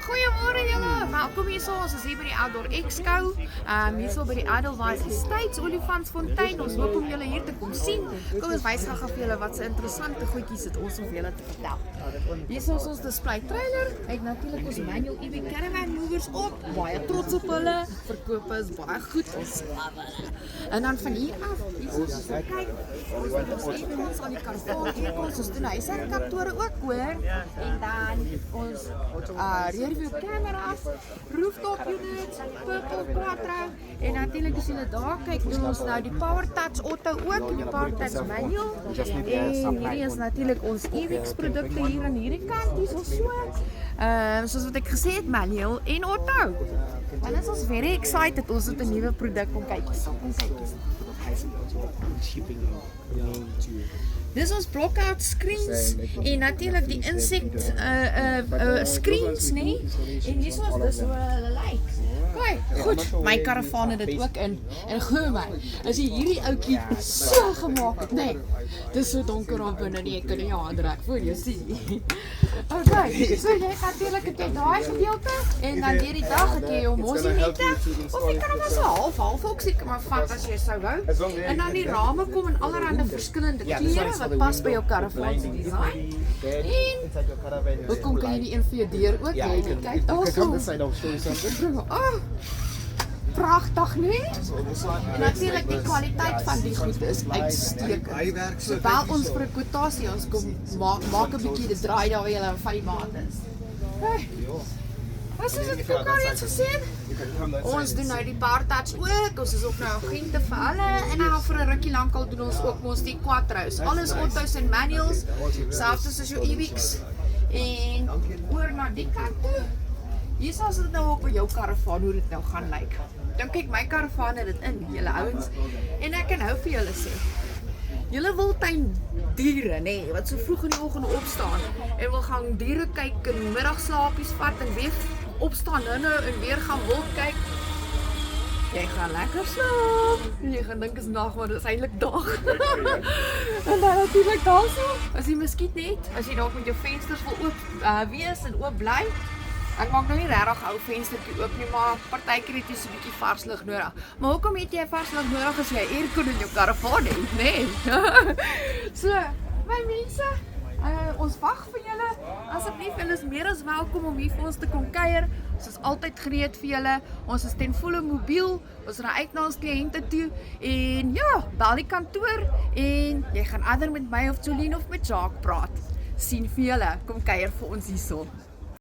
Goeiemôre julle, welkom hierso, ons is hier by die Outdoor Expo, hierso by die Edelweiss Estates Olifantsfontein, ons hoop om julle hier te kom sien. Kom ons wys gou vir julle wat se interessante goedjies het ons om vir julle te vertel. Hierso is ons display trailer, hy het natuurlik ons manual EV caravan movers op, baie trots op hulle, verkoop is baie goed, ons love hulle. En dan van hier af, hierso is ons kyk, ons aan die karavaan hier kom, ons doen huiswerkkantore ook hoor, en dan ons rearview cameras, rooftop units, purple quattro en natuurlik as julle daar kyk doen ons nou die Power Touch Auto ook en die Power Touch Manual en hierdie is natuurlik ons EVX produkte hier aan hierdie kant hier so soos wat ek gesê het manual en auto en ons is very excited ons het 'n nuwe produk kom kyk Dis ons block-out screens en natuurlik die insect screens nie en hier is dis hoe hulle lyk. Kyk, goed, my karavaan het dit ook in en glo my, as jy hierdie ouetjie so gemaak het, nee, dis so donker daar binne nie, ek kan nie aandrek voor jy sien. Okay, so jy gaan natuurlik het jy daai gedeelte en dan deur die dag het jy jou mossinette of jy kan hom as 'n half ook seker maar vat as jy sou wou. En dan die rame kom in allerlei verskillende kleure wat pas by jou karavaan se design. En hoekom kan jy die een vir jou deur ook hê? Kyk daarso. Pragtig, nee? En natuurlijk die kwaliteit van die goed is uitstekend. Sowel ons vir 'n kwotasie, ons kom maak 'n bietjie die draai daar waar jy van die maat is. Wat is dit ook al eens gesê? Ons doen nou die Power Touch ook, ons is ook nou agente vir hulle en dan vir 'n rukkie lank al doen ons ook mos die quattros. Alles autos en manuals, selfs soos jou EVX. En oor na die kant toe. Hier is dit nou op jou karavaan hoe dit nou gaan lyk. Dan kyk my karavaan het dit in, julle ouens. En ek kan nou vir julle sê. Julle wildtuin diere, nee, wat so vroeg in die oggend opstaan en wil gaan diere kyk en middagslaapies vat en weer opstaan nou en weer gaan wild kyk. Jy gaan lekker slaap. Jy gaan dink is nag, maar dit is eintlik dag. En dan natuurlik daarso, as jy miskien net, as jy dalk met jou vensters wil oop wees en oop bly. Ek maak nou nie regtig ou venstertjie oop nie, maar partykeer het jy so 'n bietjie vars lug nodig. Maar hoekom het jy vars lug nodig as jy aircon in jou karavaan het, nê? Nee. So, my mense, ons wag vir julle. Asseblief, julle is meer as welkom om hier vir ons te kom kuier. Ons is altyd gereed vir julle. Ons is ten volle mobiel. Ons ry uit na ons kliënte toe en ja, bel die kantoor en jy gaan ander met my of Jolien of met Jacques praat. Sien vir julle. Kom kuier vir ons hierso.